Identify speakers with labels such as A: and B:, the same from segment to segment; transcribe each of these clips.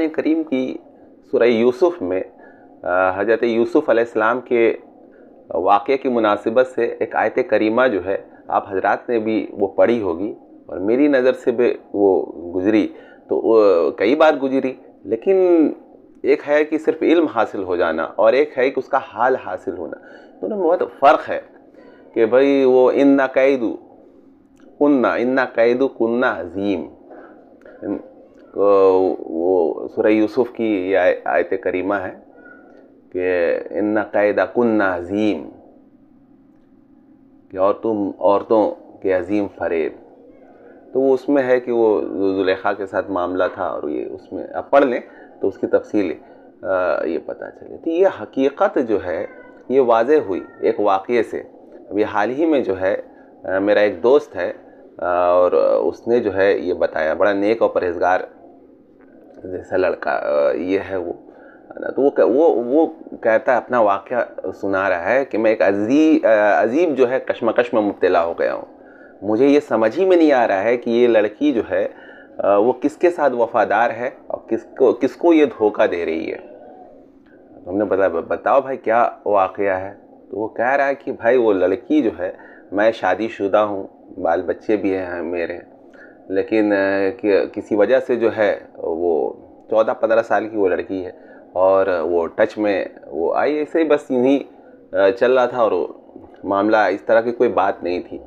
A: कुरान करीम की सूरह यूसुफ में हज़रत यूसुफ अलैहिस्सलाम के वाक़े की मुनासिबत से एक आयत करीमा जो है आप हजरात ने भी वो पढ़ी होगी और मेरी नज़र से भी वो गुजरी, तो वो कई बार गुजरी, लेकिन एक है कि सिर्फ इल्म हासिल हो जाना और एक है कि उसका हाल हासिल होना, दोनों में बहुत फ़र्क है। कि भाई वो इन्ना कैदु कुन्ना अज़ीम, वो सूरह यूसुफ की ये आयत करीमा है कि इन्ना कैदा कुन्ना अज़ीम, कि और तुम औरतों के अजीम फरेब। तो वो उसमें है कि वो जुलेखा के साथ मामला था और ये उसमें आप पढ़ लें तो उसकी तफसील ये पता चले। तो ये हकीकत जो है ये वाज़े हुई एक वाक़ये से। अभी हाल ही में जो है मेरा एक दोस्त है और उसने जो है ये बताया, बड़ा नेक और परहेजगार जैसा लड़का ये है वो, तो वो कहता है, अपना वाक़या सुना रहा है कि मैं एक अजीब जो है कश्मकश में मुब्तला हो गया हूँ। मुझे ये समझ ही में नहीं आ रहा है कि ये लड़की जो है वो किसके साथ वफ़ादार है और किसको ये धोखा दे रही है। तो हमने बताओ भाई क्या वाक़या है। तो वो कह रहा है कि भाई वो लड़की जो है, मैं शादीशुदा हूँ, बाल बच्चे भी हैं मेरे, लेकिन किसी वजह से जो है वो 14-15 साल की वो लड़की है और वो टच में वो आई, ऐसे ही बस यूँ ही चल रहा था और मामला इस तरह की कोई बात नहीं थी।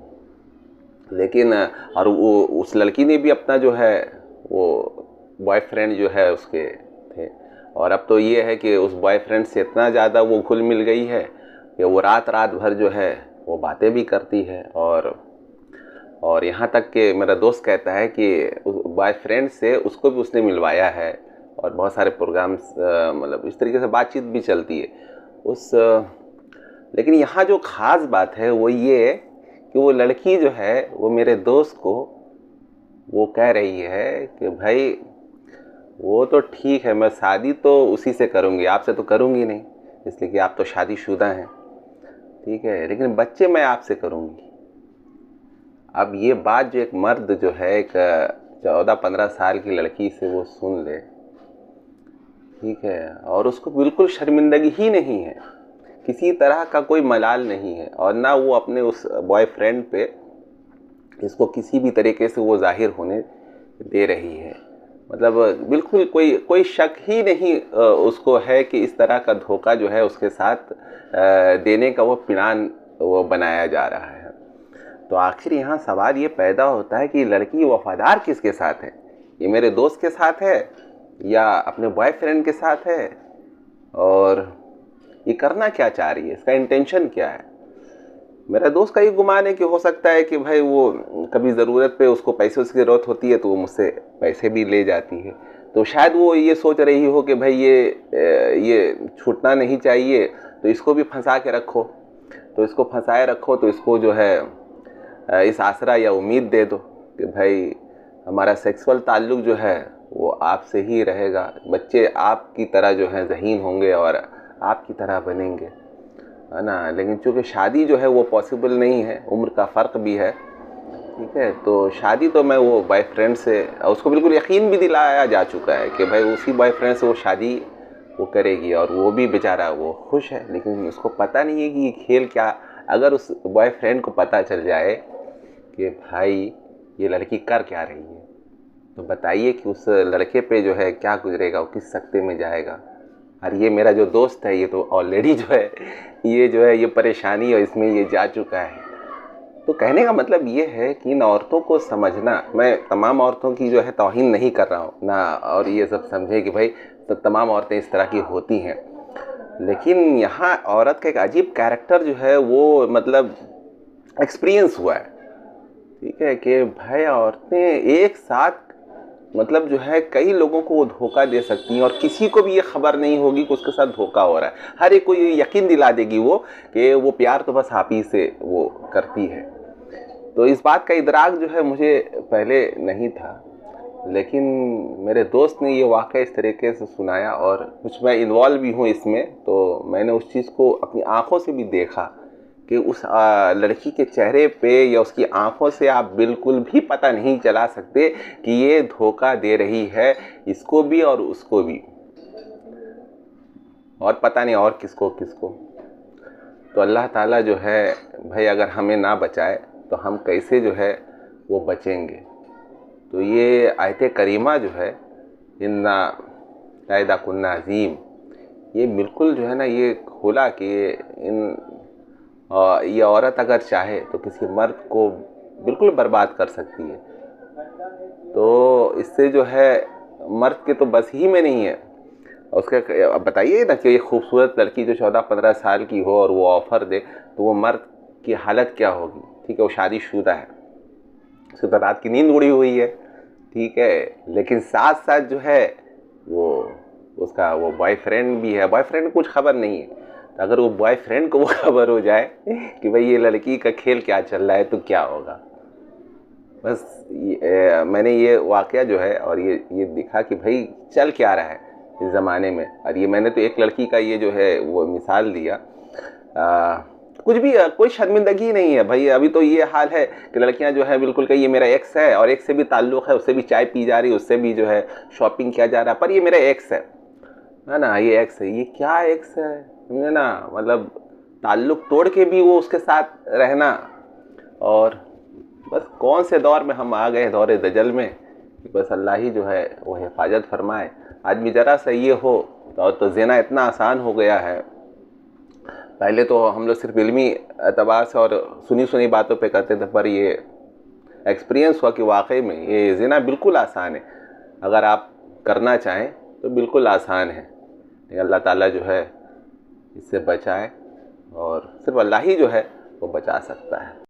A: लेकिन और वो उस लड़की ने भी अपना जो है वो बॉयफ्रेंड जो है उसके थे, और अब तो ये है कि उस बॉयफ्रेंड से इतना ज़्यादा वो घुल मिल गई है कि वो रात भर जो है वो बातें भी करती है। और यहाँ तक कि मेरा दोस्त कहता है कि उस बॉयफ्रेंड से उसको भी उसने मिलवाया है और बहुत सारे प्रोग्राम्स मतलब इस तरीके से बातचीत भी चलती है लेकिन यहाँ जो ख़ास बात है वो ये कि वो लड़की जो है वो मेरे दोस्त को वो कह रही है कि भाई वो तो ठीक है, मैं शादी तो उसी से करूँगी, आपसे तो करूँगी नहीं, इसलिए कि आप तो शादीशुदा हैं, ठीक है, लेकिन बच्चे मैं आपसे करूँगी। अब ये बात जो एक मर्द जो है एक 14-15 साल की लड़की से वो सुन ले, ठीक है, और उसको बिल्कुल शर्मिंदगी ही नहीं है, किसी तरह का कोई मलाल नहीं है, और ना वो अपने उस बॉयफ्रेंड पे इसको किसी भी तरीके से वो जाहिर होने दे रही है। मतलब बिल्कुल कोई शक ही नहीं उसको है कि इस तरह का धोखा जो है उसके साथ देने का वो प्लान वो बनाया जा रहा है। तो आखिर यहाँ सवाल ये पैदा होता है कि लड़की वफादार किसके साथ है, ये मेरे दोस्त के साथ है या अपने बॉयफ्रेंड के साथ है, और ये करना क्या चाह रही है, इसका इंटेंशन क्या है। मेरा दोस्त का ये गुमान है कि हो सकता है कि भाई वो कभी ज़रूरत पे उसको पैसे की ज़रूरत होती है तो वो मुझसे पैसे भी ले जाती है, तो शायद वो ये सोच रही हो कि भाई ये छूटना नहीं चाहिए, तो इसको भी फंसा के रखो, तो इसको फंसाए रखो, तो इसको जो है इस आसरा या उम्मीद दे दो कि भाई हमारा सेक्सुअल ताल्लुक़ जो है वो आपसे ही रहेगा, बच्चे आपकी तरह जो है ज़हीन होंगे और आपकी तरह बनेंगे, है ना। लेकिन चूँकि शादी जो है वो पॉसिबल नहीं है, उम्र का फ़र्क भी है, ठीक है, तो शादी तो मैं वो बॉयफ्रेंड से, उसको बिल्कुल यकीन भी दिलाया जा चुका है कि भाई उसी बॉयफ्रेंड से वो शादी वो करेगी, और वो भी बेचारा वो खुश है। लेकिन उसको पता नहीं है कि ये खेल क्या, अगर उस बॉयफ्रेंड को पता चल जाए कि भाई ये लड़की कर क्या रही है, तो बताइए कि उस लड़के पे जो है क्या गुजरेगा, वो किस सकते में जाएगा। और ये मेरा जो दोस्त है ये तो ऑलरेडी जो है ये परेशानी और इसमें ये जा चुका है। तो कहने का मतलब ये है कि इन औरतों को समझना, मैं तमाम औरतों की जो है तौहीन नहीं कर रहा हूँ ना, और ये सब समझे कि भाई तो तमाम औरतें इस तरह की होती हैं, लेकिन यहाँ औरत का एक अजीब कैरेक्टर जो है वो मतलब एक्सपीरियंस हुआ है, ठीक है, कि भाई औरतें एक साथ मतलब जो है कई लोगों को वो धोखा दे सकती हैं और किसी को भी ये खबर नहीं होगी कि उसके साथ धोखा हो रहा है। हर एक को ये यकीन दिला देगी वो कि वो प्यार तो बस आप ही से वो करती है। तो इस बात का इदराक जो है मुझे पहले नहीं था, लेकिन मेरे दोस्त ने ये वाक़या इस तरीके से सुनाया और कुछ मैं इन्वॉल्व भी हूँ इसमें, तो मैंने उस चीज़ को अपनी आँखों से भी देखा कि उस लड़की के चेहरे पे या उसकी आंखों से आप बिल्कुल भी पता नहीं चला सकते कि ये धोखा दे रही है इसको भी और उसको भी, और पता नहीं और किसको किसको। तो अल्लाह ताला जो है भाई अगर हमें ना बचाए तो हम कैसे जो है वो बचेंगे। तो ये आयत करीमा जो है इन्ना कायदा कुन्ना अजीम, ये बिल्कुल जो है ना ये खोला कि ये औरत अगर चाहे तो किसी मर्द को बिल्कुल बर्बाद कर सकती है। तो इससे जो है मर्द के तो बस ही में नहीं है। उसका अब बताइए ना कि ये खूबसूरत लड़की जो 14-15 साल की हो और वो ऑफ़र दे तो वो मर्द की हालत क्या होगी। ठीक है, वो शादीशुदा है, उसकी तो रात की नींद उड़ी हुई है, ठीक है, लेकिन साथ साथ जो है वो उसका वो बॉयफ्रेंड भी है। बॉयफ्रेंड को कुछ खबर नहीं है, तो अगर वो बॉयफ्रेंड को वो खबर हो जाए कि भाई ये लड़की का खेल क्या चल रहा है तो क्या होगा। बस मैंने ये वाक़या जो है और ये दिखा कि भाई चल क्या रहा है इस ज़माने में। और ये मैंने तो एक लड़की का ये जो है वो मिसाल दिया, कुछ भी कोई शर्मिंदगी नहीं है भाई। अभी तो ये हाल है कि लड़कियां जो है बिल्कुल कि ये मेरा एक्स है और एक्स से भी ताल्लुक़ है, उससे भी चाय पी जा रही है, उससे भी जो है शॉपिंग किया जा रहा है, पर ये मेरा एक्स है ना, ये एक्स है। ये क्या एक्स है, समझे ना, मतलब ताल्लुक़ तोड़ के भी वो उसके साथ रहना। और बस कौन से दौर में हम आ गए, दौर दजल में। बस अल्लाह ही जो है वो हिफाजत फरमाए। आज भी ज़रा सा ये हो तो ज़िना इतना आसान हो गया है। पहले तो हम लोग सिर्फ इल्मी एतबार से और सुनी सुनी बातों पे करते थे, पर ये एक्सपीरियंस हुआ कि वाकई में ये ज़िना बिल्कुल आसान है। अगर आप करना चाहें तो बिल्कुल आसान है, लेकिन अल्लाह ताला जो है इससे बचाए, और सिर्फ अल्लाह ही जो है वो बचा सकता है।